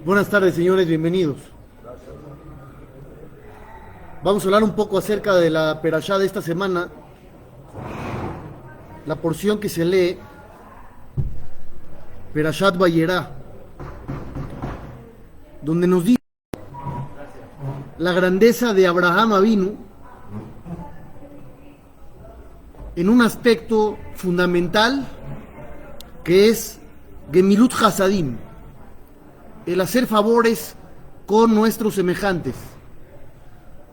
Buenas tardes, señores, bienvenidos. Vamos a hablar un poco acerca de la perashá de esta semana, la porción que se lee, Perashat Vayera, donde nos dice la grandeza de Abraham Avinu en un aspecto fundamental que es Gemilut Hasadim, el hacer favores con nuestros semejantes.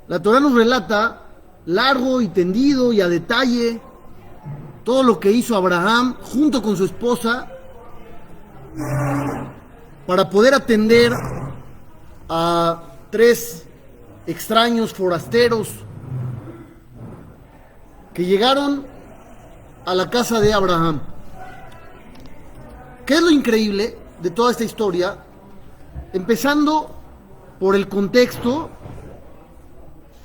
La Torah nos relata largo y tendido y a detalle todo lo que hizo Abraham junto con su esposa para poder atender a 3 extraños forasteros que llegaron a la casa de Abraham. ¿Qué es lo increíble de toda esta historia? Empezando por el contexto,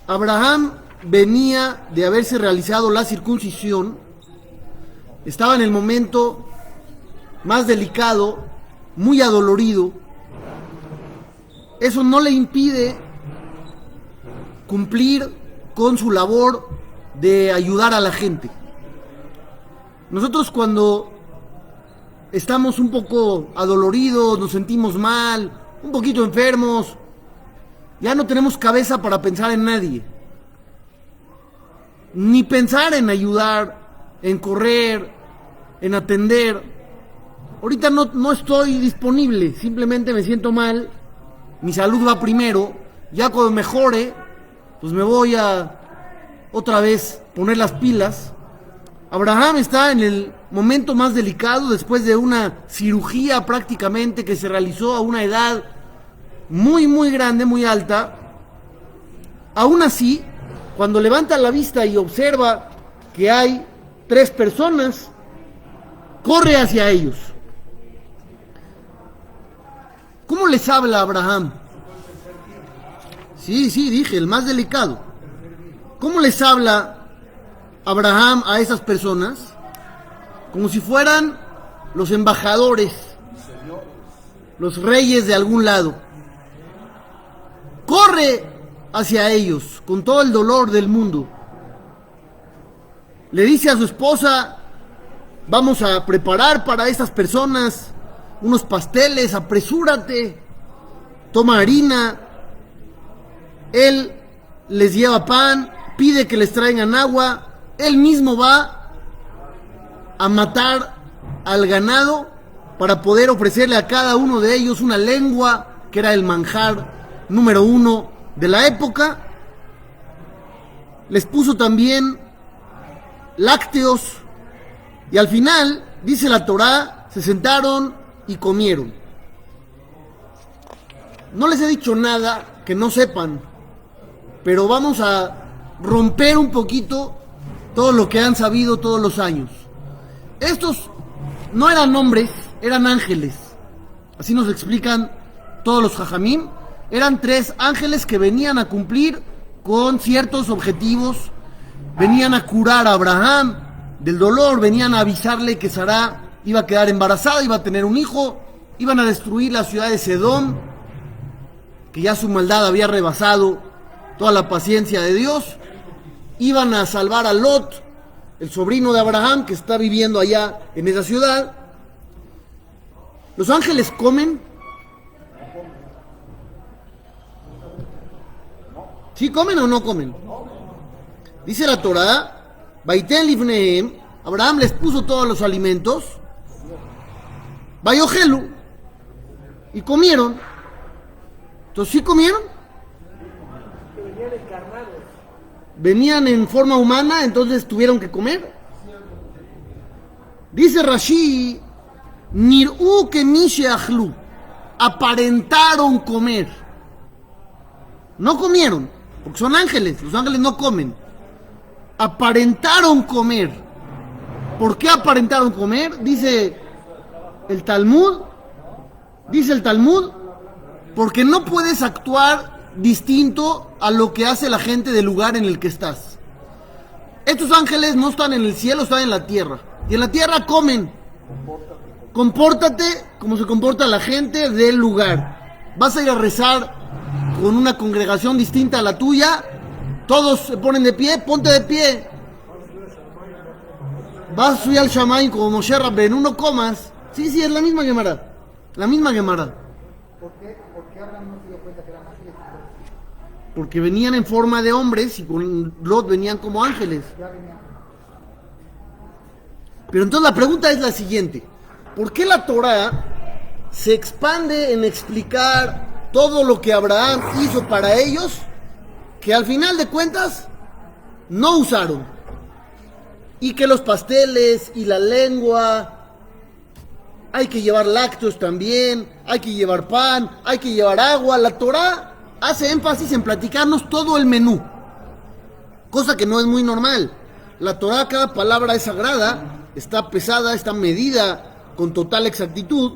Abraham venía de haberse realizado la circuncisión, estaba en el momento más delicado, muy adolorido. Eso no le impide cumplir con su labor de ayudar a la gente. Nosotros cuando estamos un poco adoloridos, nos sentimos mal, un poquito enfermos, ya no tenemos cabeza para pensar en nadie, ni pensar en ayudar, en correr, en atender. Ahorita no estoy disponible, simplemente me siento mal, mi salud va primero, ya cuando mejore, pues me voy a otra vez poner las pilas. Abraham está en el momento más delicado después de una cirugía prácticamente que se realizó a una edad muy grande, muy alta. Aún así, cuando levanta la vista y observa que hay 3 personas, corre hacia ellos. ¿Cómo les habla Abraham? Sí, dije, el más delicado. ¿Cómo les habla Abraham a esas personas? Como si fueran los embajadores, los reyes de algún lado. Corre hacia ellos con todo el dolor del mundo. Le dice a su esposa: vamos a preparar para estas personas unos pasteles, apresúrate, toma harina. Él les lleva pan, pide que les traigan agua. Él mismo va a matar al ganado para poder ofrecerle a cada uno de ellos una lengua, que era el manjar número 1 de la época. Les puso también lácteos y al final, dice la Torá, se sentaron y comieron. No les he dicho nada que no sepan, pero vamos a romper un poquito todo lo que han sabido todos los años. Estos no eran hombres, eran ángeles. Así nos explican todos los jajamim. Eran 3 ángeles que venían a cumplir con ciertos objetivos. Venían a curar a Abraham del dolor, venían a avisarle que Sará iba a quedar embarazada, iba a tener un hijo, iban a destruir la ciudad de Sedom, que ya su maldad había rebasado toda la paciencia de Dios. Iban a salvar a Lot, el sobrino de Abraham, que está viviendo allá en esa ciudad. Los ángeles comen. ¿Sí comen o no comen? Dice la Torá: Vaiten lifnehem, Abraham les puso todos los alimentos, Vayojelu, y comieron. Entonces, ¿sí comieron? Venían en forma humana, entonces tuvieron que comer. Dice Rashi: Nir'u kemishe achlu, aparentaron comer. No comieron, porque son ángeles, los ángeles no comen. Aparentaron comer. ¿Por qué aparentaron comer? Dice el Talmud, porque no puedes actuar distinto a lo que hace la gente del lugar en el que estás. Estos ángeles no están en el cielo, están en la tierra. Y en la tierra comen. Compórtate como se comporta la gente del lugar. vas a ir a rezar con una congregación distinta a la tuya, todos se ponen de pie, ponte de pie. Vas a subir al Shamayim como Moshe Rabbeinu, no comas. Sí, es la misma Gemara. La misma Gemara. ¿Por qué Abraham no se dio cuenta que eran ángeles? Porque venían en forma de hombres y con Lot venían como ángeles. Ya venían. Pero entonces la pregunta es la siguiente. ¿Por qué la Torah se expande en explicar todo lo que Abraham hizo para ellos, que al final de cuentas no usaron? Y que los pasteles y la lengua, hay que llevar lácteos también, hay que llevar pan, hay que llevar agua. La Torah hace énfasis en platicarnos todo el menú, cosa que no es muy normal. La Torah, cada palabra es sagrada, está pesada, está medida con total exactitud.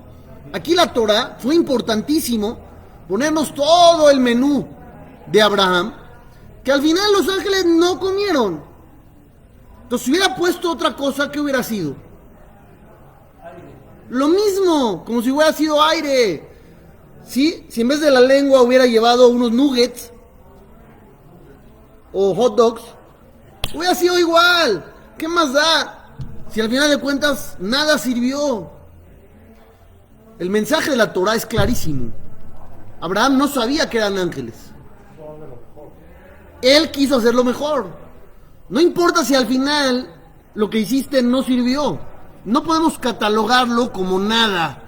Aquí la Torah fue importantísimo ponernos todo el menú de Abraham, que al final los ángeles no comieron. Entonces, si hubiera puesto otra cosa, ¿qué hubiera sido? Lo mismo, como si hubiera sido aire. ¿Sí? Si en vez de la lengua hubiera llevado unos nuggets o hot dogs, hubiera sido igual. ¿Qué más da? Si al final de cuentas nada sirvió. El mensaje de la Torah es clarísimo. Abraham no sabía que eran ángeles. Él quiso hacerlo mejor. No importa si al final lo que hiciste no sirvió. No podemos catalogarlo como nada,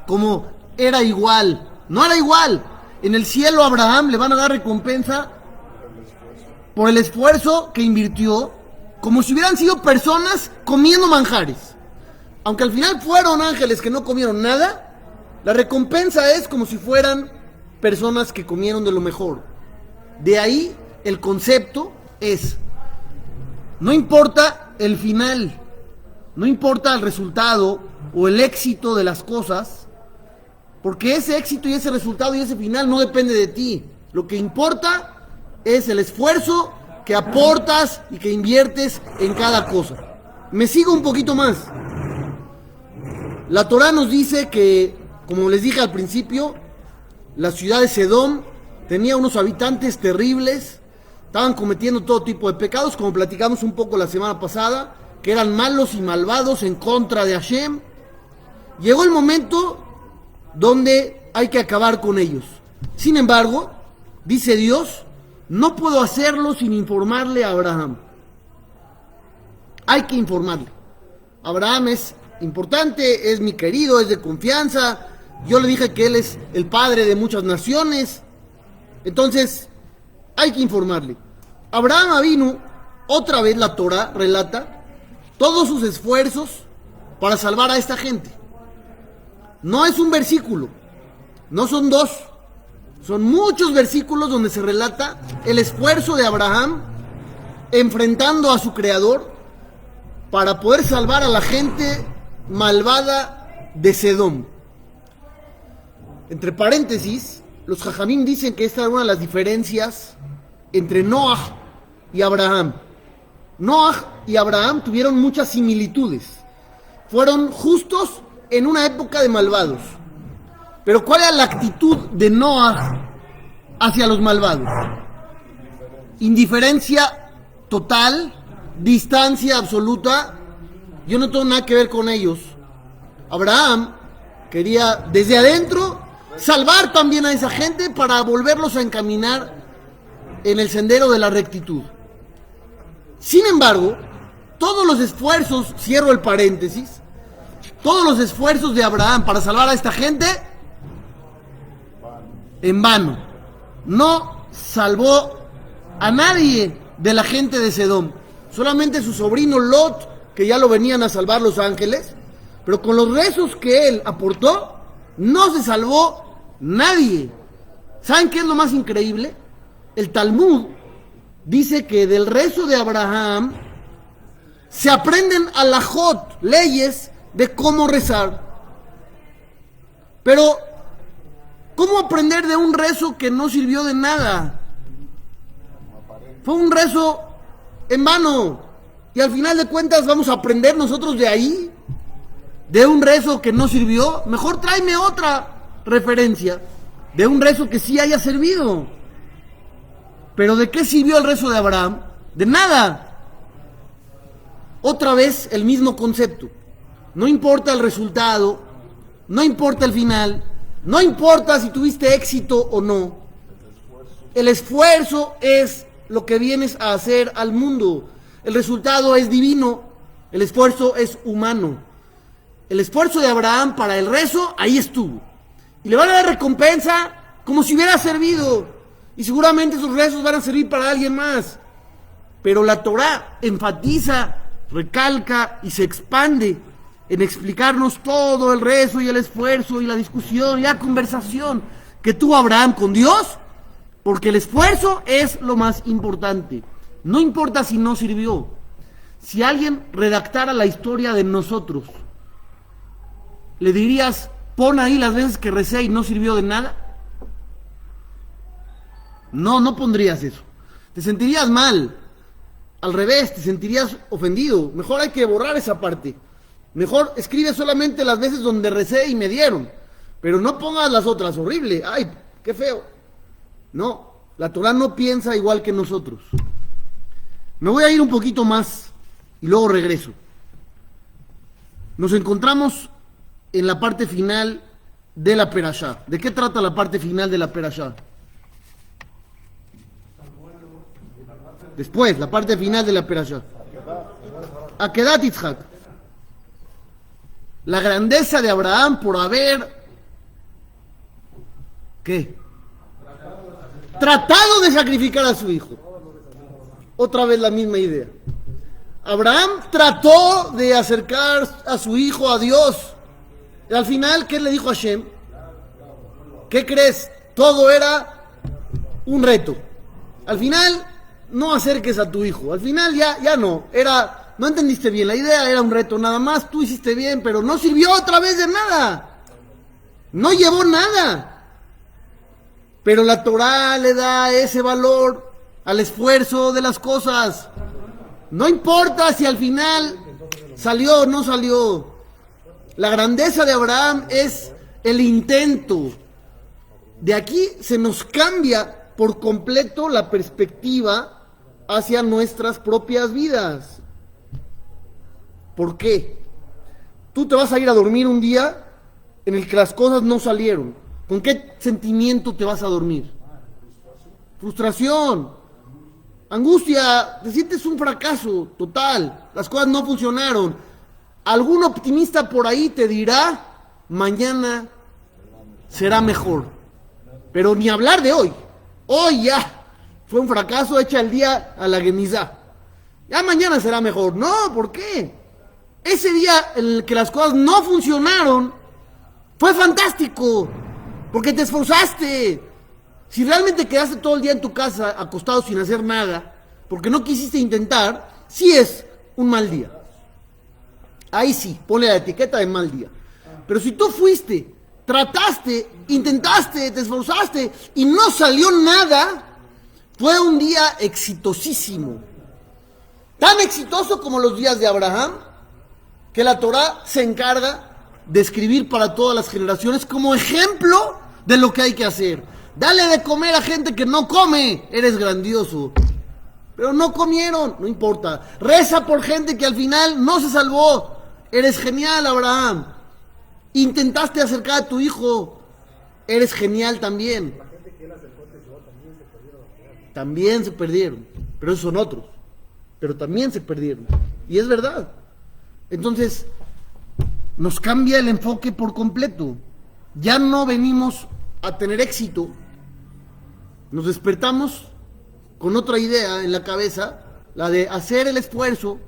como era igual. No era igual. En el cielo a Abraham le van a dar recompensa por el esfuerzo que invirtió, como si hubieran sido personas comiendo manjares. Aunque al final fueron ángeles que no comieron nada, la recompensa es como si fueran personas que comieron de lo mejor. De ahí el concepto es: no importa el final, no importa el resultado o el éxito de las cosas, porque ese éxito y ese resultado y ese final no depende de ti. Lo que importa es el esfuerzo que aportas y que inviertes en cada cosa. Me sigo un poquito más. La Torah nos dice que, como les dije al principio, la ciudad de Sedom tenía unos habitantes terribles. Estaban cometiendo todo tipo de pecados, como platicamos un poco la semana pasada, que eran malos y malvados en contra de Hashem. Llegó el momento donde hay que acabar con ellos. Sin embargo, dice Dios, no puedo hacerlo sin informarle a Abraham. Hay que informarle. Abraham es importante, es mi querido, es de confianza. Yo le dije que él es el padre de muchas naciones. Entonces, hay que informarle. Abraham Avinu, otra vez la Torah relata todos sus esfuerzos para salvar a esta gente. No es un versículo, no son dos, son muchos versículos donde se relata el esfuerzo de Abraham enfrentando a su creador para poder salvar a la gente malvada de Sedom. Entre paréntesis, los Jajamim dicen que esta era una de las diferencias entre Noah y Abraham. Noah y Abraham tuvieron muchas similitudes. Fueron justos en una época de malvados. Pero ¿cuál era la actitud de Noah hacia los malvados? Indiferencia total, distancia absoluta. Yo no tengo nada que ver con ellos. Abraham quería desde adentro salvar también a esa gente para volverlos a encaminar en el sendero de la rectitud. Sin embargo, todos los esfuerzos, cierro el paréntesis, todos los esfuerzos de Abraham para salvar a esta gente, en vano. No salvó a nadie de la gente de Sedom. Solamente su sobrino Lot, que ya lo venían a salvar los ángeles, pero con los rezos que él aportó, no se salvó nadie. ¿Saben qué es lo más increíble? El Talmud dice que del rezo de Abraham se aprenden alajot, leyes de cómo rezar. Pero, ¿cómo aprender de un rezo que no sirvió de nada? Fue un rezo en vano. Y al final de cuentas vamos a aprender nosotros de ahí, de un rezo que no sirvió. Mejor tráeme otra referencia. de un rezo que sí haya servido. Pero ¿de qué sirvió el rezo de Abraham? De nada. Otra vez el mismo concepto. No importa el resultado, no importa el final, no importa si tuviste éxito o no. El esfuerzo es lo que vienes a hacer al mundo. El resultado es divino, el esfuerzo es humano. El esfuerzo de Abraham para el rezo, ahí estuvo. Y le van a dar recompensa como si hubiera servido. Y seguramente esos rezos van a servir para alguien más. Pero la Torá enfatiza, recalca y se expande en explicarnos todo el rezo y el esfuerzo y la discusión y la conversación que tuvo Abraham con Dios, porque el esfuerzo es lo más importante. No importa si no sirvió. Si alguien redactara la historia de nosotros, ¿le dirías, pon ahí las veces que recé y no sirvió de nada? No pondrías eso. Te sentirías mal. Al revés, te sentirías ofendido. Mejor hay que borrar esa parte. Mejor escribe solamente las veces donde recé y me dieron. Pero no pongas las otras, horrible. Ay, qué feo. No, la Torá no piensa igual que nosotros. Me voy a ir un poquito más y luego regreso. Nos encontramos en la parte final de la Perashá. ¿De qué trata la parte final de la Perashá? Después, la parte final de la Perashá. Akedat Yitzhak. La grandeza de Abraham por haber... ¿qué? Tratado de sacrificar a su hijo. Otra vez la misma idea. Abraham trató de acercar a su hijo a Dios. Y al final, ¿qué le dijo a Hashem? ¿Qué crees? Todo era un reto. Al final, no acerques a tu hijo. Al final ya no. No entendiste bien la idea, era un reto nada más. Tú hiciste bien, pero no sirvió otra vez de nada. No llevó nada. Pero la Torá le da ese valor al esfuerzo de las cosas. No importa si al final salió o no salió. La grandeza de Abraham es el intento. De aquí se nos cambia por completo la perspectiva hacia nuestras propias vidas. ¿Por qué? Tú te vas a ir a dormir un día en el que las cosas no salieron. ¿Con qué sentimiento te vas a dormir? Frustración, angustia, te sientes un fracaso total, las cosas no funcionaron. Algún optimista por ahí te dirá, mañana será mejor. Pero ni hablar de hoy. Hoy ya fue un fracaso, echa el día a la gemizá. Ya mañana será mejor. No, ¿por qué? Ese día en el que las cosas no funcionaron fue fantástico, porque te esforzaste. Si realmente quedaste todo el día en tu casa acostado sin hacer nada, porque no quisiste intentar, sí es un mal día. Ahí sí, ponle la etiqueta de mal día. Pero si tú fuiste, trataste, intentaste, te esforzaste y no salió nada, fue un día exitosísimo. Tan exitoso como los días de Abraham, que la Torá se encarga de escribir para todas las generaciones como ejemplo de lo que hay que hacer. Dale de comer a gente que no come, eres grandioso. Pero no comieron, no importa. Reza por gente que al final no se salvó. Eres genial, Abraham. Intentaste acercar a tu hijo, eres genial también. También se perdieron, pero esos son otros. Pero también se perdieron. Y es verdad. Entonces, nos cambia el enfoque por completo. Ya no venimos a tener éxito. Nos despertamos con otra idea en la cabeza, la de hacer el esfuerzo,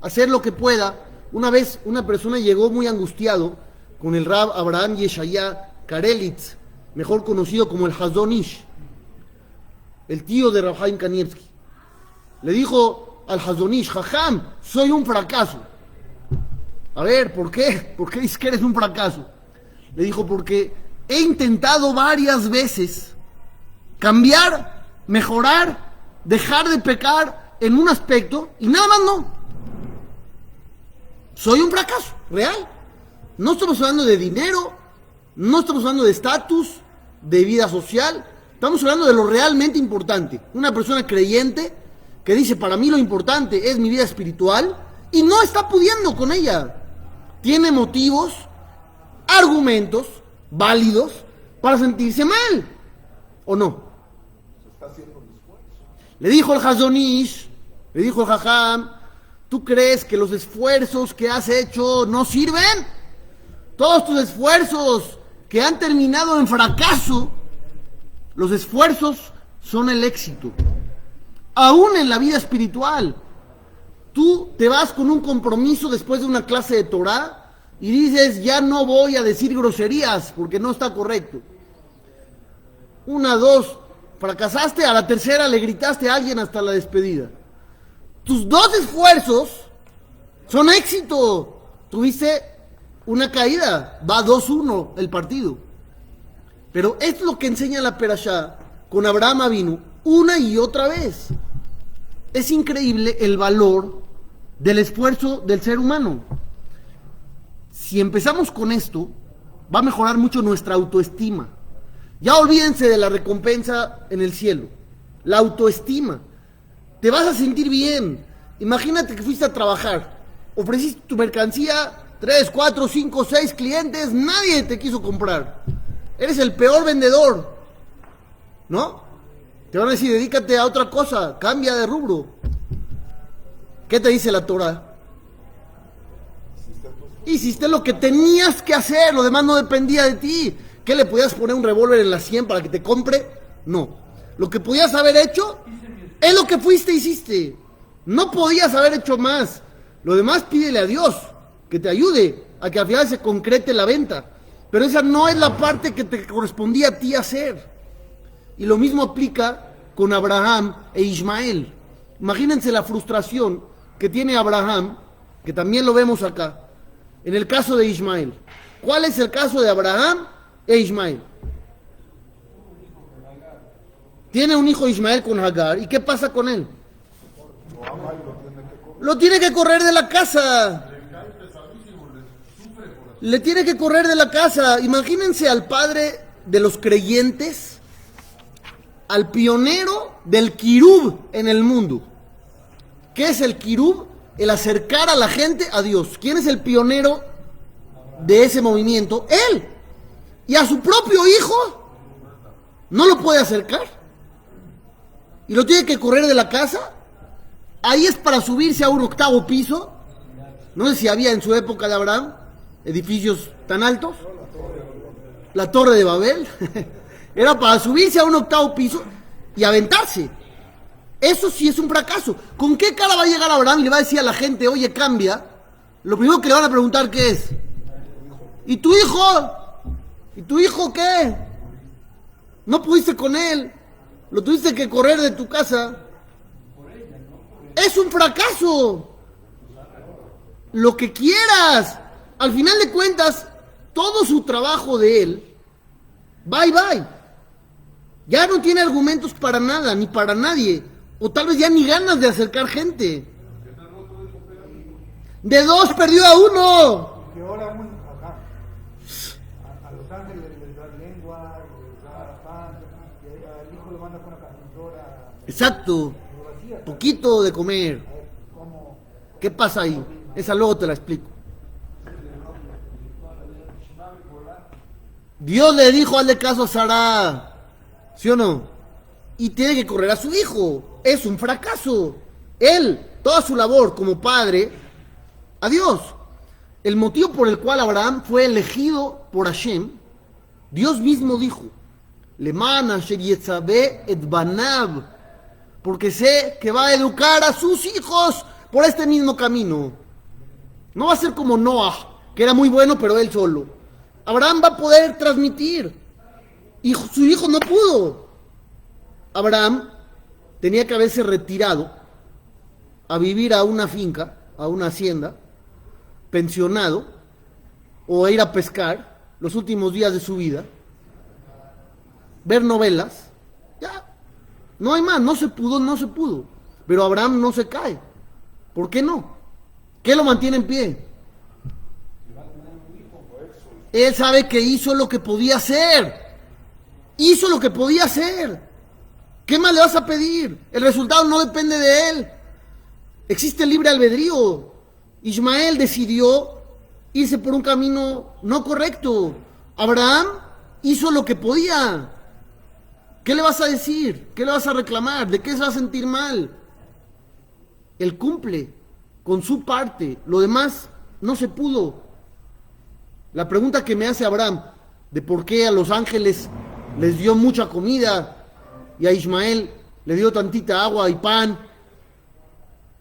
hacer lo que pueda. Una vez una persona llegó muy angustiado con el Rab Abraham Yeshaya Karelitz, mejor conocido como el Hazon Ish, el tío de Rav Chaim Kanievski. Le dijo al Hazon Ish: Jajam, soy un fracaso. A ver, ¿por qué? ¿Por qué dices que eres un fracaso? Le dijo: porque he intentado varias veces cambiar, mejorar, dejar de pecar en un aspecto y nada más no. Soy un fracaso, real. No estamos hablando de dinero, no estamos hablando de estatus, de vida social. Estamos hablando de lo realmente importante. Una persona creyente que dice, para mí lo importante es mi vida espiritual, y no está pudiendo con ella. Tiene motivos, argumentos válidos para sentirse mal, ¿o no? Le dijo el Hazon Ish, le dijo el Jajam, ¿tú crees que los esfuerzos que has hecho no sirven? Todos tus esfuerzos que han terminado en fracaso, los esfuerzos son el éxito. Aún en la vida espiritual, tú te vas con un compromiso después de una clase de Torah y dices, ya no voy a decir groserías porque no está correcto. Una, dos, fracasaste, a la tercera le gritaste a alguien hasta la despedida. Tus dos esfuerzos son éxito. Tuviste una caída, va 2-1 el partido. Pero es lo que enseña la Perashá con Abraham Avinu una y otra vez. Es increíble el valor del esfuerzo del ser humano. Si empezamos con esto, va a mejorar mucho nuestra autoestima. Ya olvídense de la recompensa en el cielo. La autoestima. Te vas a sentir bien. Imagínate que fuiste a trabajar, ofreciste tu mercancía, 3, 4, 5, 6 clientes, nadie te quiso comprar. Eres el peor vendedor, ¿no? Te van a decir, dedícate a otra cosa, cambia de rubro. ¿Qué te dice la Torah? Hiciste lo que tenías que hacer, lo demás no dependía de ti. ¿Qué, le podías poner un revólver en la 100 para que te compre? No. Lo que podías haber hecho es lo que fuiste e hiciste. No podías haber hecho más. Lo demás pídele a Dios que te ayude a que al final se concrete la venta. Pero esa no es la parte que te correspondía a ti hacer. Y lo mismo aplica con Abraham e Ismael. Imagínense la frustración que tiene Abraham, que también lo vemos acá, en el caso de Ismael. ¿Cuál es el caso de Abraham e Ismael? Tiene un hijo Ismael con Hagar, ¿y qué pasa con él? Lo tiene que correr de la casa. Le tiene que correr de la casa. Imagínense al padre de los creyentes, al pionero del kirub en el mundo. ¿Qué es el kirub? El acercar a la gente a Dios. ¿Quién es el pionero de ese movimiento? Él. Y a su propio hijo no lo puede acercar. Y lo tiene que correr de la casa. Ahí es para subirse a un 8º piso. No sé si había en su época de Abraham edificios tan altos. La Torre de Babel. Era para subirse a un 8º piso y aventarse. Eso sí es un fracaso. ¿Con qué cara va a llegar Abraham y le va a decir a la gente, oye, cambia? Lo primero que le van a preguntar, ¿qué es? ¿Y tu hijo? ¿Y tu hijo qué? No pudiste con él. Lo tuviste que correr de tu casa. Es un fracaso. Lo que quieras. Al final de cuentas, todo su trabajo de él, bye bye. Ya no tiene argumentos para nada, ni para nadie. O tal vez ya ni ganas de acercar gente. De 2 perdió a 1. Que ahora a Los Ángeles les da lengua, les da pan, y al hijo lo manda con una carpintora. Exacto. Poquito de comer. ¿Qué pasa ahí? Esa luego te la explico. Dios le dijo, hazle caso a Sara, ¿sí o no? Y tiene que correr a su hijo. Es un fracaso. Él, toda su labor como padre, a Dios. El motivo por el cual Abraham fue elegido por Hashem, Dios mismo dijo, Leman asher yetzabe et banav, porque sé que va a educar a sus hijos por este mismo camino. No va a ser como Noah, que era muy bueno, pero él solo. Abraham va a poder transmitir. Y su hijo no pudo. Abraham tenía que haberse retirado a vivir a una finca, a una hacienda, pensionado, o a ir a pescar los últimos días de su vida, ver novelas. Ya, no hay más, no se pudo. Pero Abraham no se cae. ¿Por qué no? ¿Qué lo mantiene en pie? Él sabe que hizo lo que podía hacer. hizo lo que podía hacer. ¿Qué más le vas a pedir? El resultado no depende de él. Existe el libre albedrío. Ismael decidió irse por un camino no correcto. Abraham hizo lo que podía. ¿Qué le vas a decir? ¿Qué le vas a reclamar? ¿De qué se va a sentir mal? Él cumple con su parte. Lo demás no se pudo. La pregunta que me hace Abraham, de por qué a los ángeles les dio mucha comida y a Ismael le dio tantita agua y pan,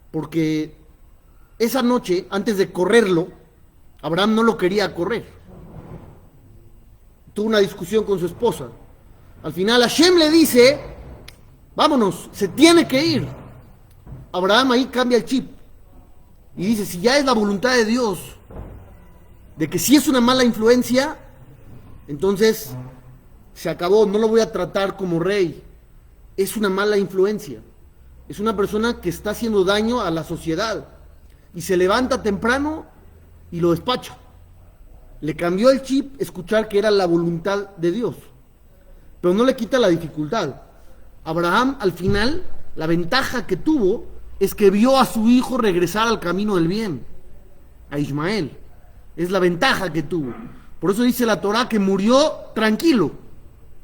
porque esa noche, antes de correrlo, Abraham no lo quería correr. Tuvo una discusión con su esposa. Al final Hashem le dice, vámonos, se tiene que ir. Abraham ahí cambia el chip y dice, si ya es la voluntad de Dios, de que si es una mala influencia, entonces se acabó, no lo voy a tratar como rey. Es una mala influencia. Es una persona que está haciendo daño a la sociedad. Y se levanta temprano y lo despacha. Le cambió el chip escuchar que era la voluntad de Dios. Pero no le quita la dificultad. Abraham, al final, la ventaja que tuvo es que vio a su hijo regresar al camino del bien, a Ismael. Es la ventaja que tuvo. Por eso dice la Torá que murió tranquilo,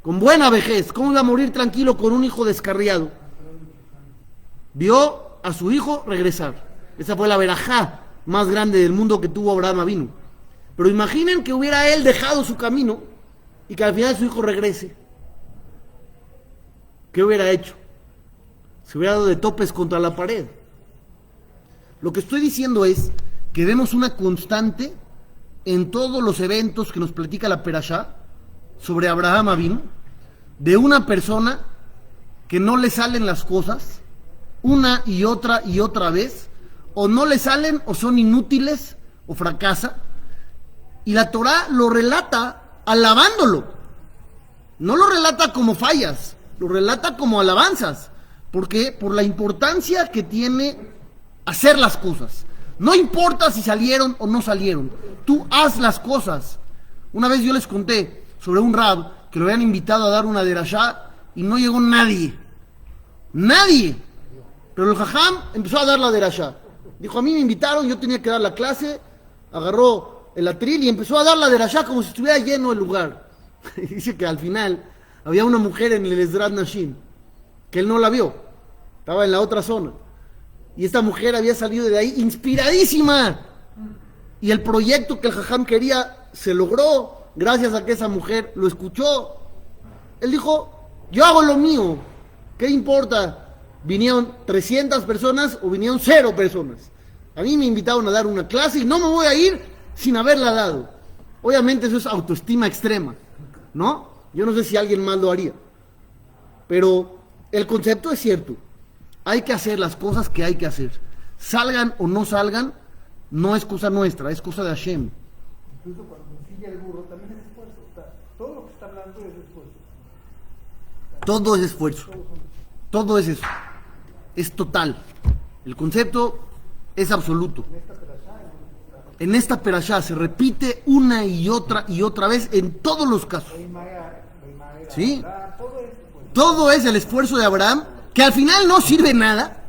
con buena vejez. ¿Cómo iba a morir tranquilo con un hijo descarriado? Vio a su hijo regresar. Esa fue la verajá más grande del mundo que tuvo Abraham Avinu. Pero imaginen que hubiera él dejado su camino y que al final su hijo regrese. ¿Qué hubiera hecho? Se hubiera dado de topes contra la pared. Lo que estoy diciendo es que vemos una constante en todos los eventos que nos platica la Perashá sobre Abraham Avinu, de una persona que no le salen las cosas una y otra vez, o no le salen o son inútiles o fracasa, y la Torá lo relata alabándolo. No lo relata como fallas, lo relata como alabanzas. ¿Por qué? Por la importancia que tiene hacer las cosas. No importa si salieron o no salieron, tú haz las cosas. Una vez yo les conté sobre un rab que lo habían invitado a dar una derashá y no llegó nadie. Nadie. Pero el jajam empezó a dar la derashá. Dijo, a mí me invitaron, yo tenía que dar la clase, agarró el atril y empezó a dar la derashá como si estuviera lleno el lugar. Y dice que al final había una mujer en el Ezrat Nashim, que él no la vio, estaba en la otra zona. Y esta mujer había salido de ahí inspiradísima. Y el proyecto que el jajam quería se logró gracias a que esa mujer lo escuchó. Él dijo, yo hago lo mío, ¿qué importa? ¿Vinieron 300 personas o vinieron 0 personas? A mí me invitaron a dar una clase y no me voy a ir sin haberla dado. Obviamente eso es autoestima extrema, ¿no? Yo no sé si alguien más lo haría. Pero el concepto es cierto. Hay que hacer las cosas que hay que hacer. Salgan o no salgan, no es cosa nuestra, es cosa de Hashem. Incluso cuando ensilla el burro también es esfuerzo. Todo lo que está hablando es esfuerzo. Todo es esfuerzo. Todo es eso. Es total. El concepto es absoluto. En esta perashá se repite una y otra vez en todos los casos. ¿Sí? Todo es el esfuerzo de Abraham, que al final no sirve nada,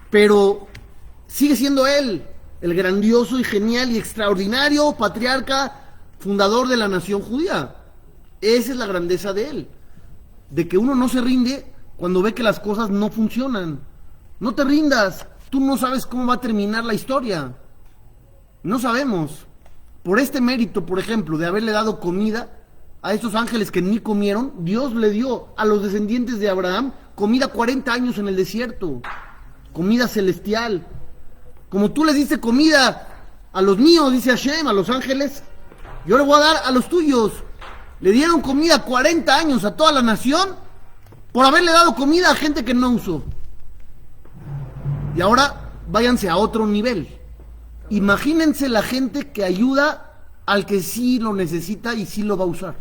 pero sigue siendo él, el grandioso y genial y extraordinario patriarca, fundador de la nación judía. Esa es la grandeza de él, de que uno no se rinde cuando ve que las cosas no funcionan. No te rindas, tú no sabes cómo va a terminar la historia. No sabemos. Por este mérito, por ejemplo, de haberle dado comida a estos ángeles que ni comieron, Dios le dio a los descendientes de Abraham comida 40 años en el desierto, comida celestial. Como tú les diste comida a los míos, dice Hashem, a los ángeles, yo le voy a dar a los tuyos. Le dieron comida 40 años a toda la nación por haberle dado comida a gente que no usó. Y ahora váyanse a otro nivel. Imagínense la gente que ayuda al que sí lo necesita y sí lo va a usar.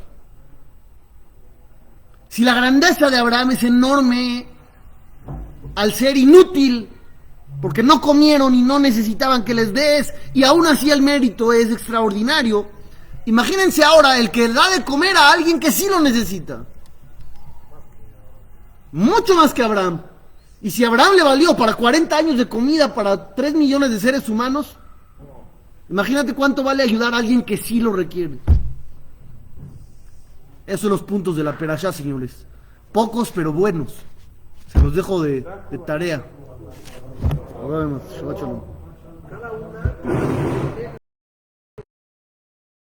Si la grandeza de Abraham es enorme al ser inútil, porque no comieron y no necesitaban que les des, y aún así el mérito es extraordinario, Imagínense ahora el que da de comer a alguien que sí lo necesita. Mucho más que Abraham. Y si Abraham le valió para 40 años de comida para 3 millones de seres humanos, imagínate cuánto vale ayudar a alguien que sí lo requiere. Esos son los puntos de la perashá, señores. Pocos pero buenos. Se los dejo de tarea. Nos vemos. Shabbat shalom.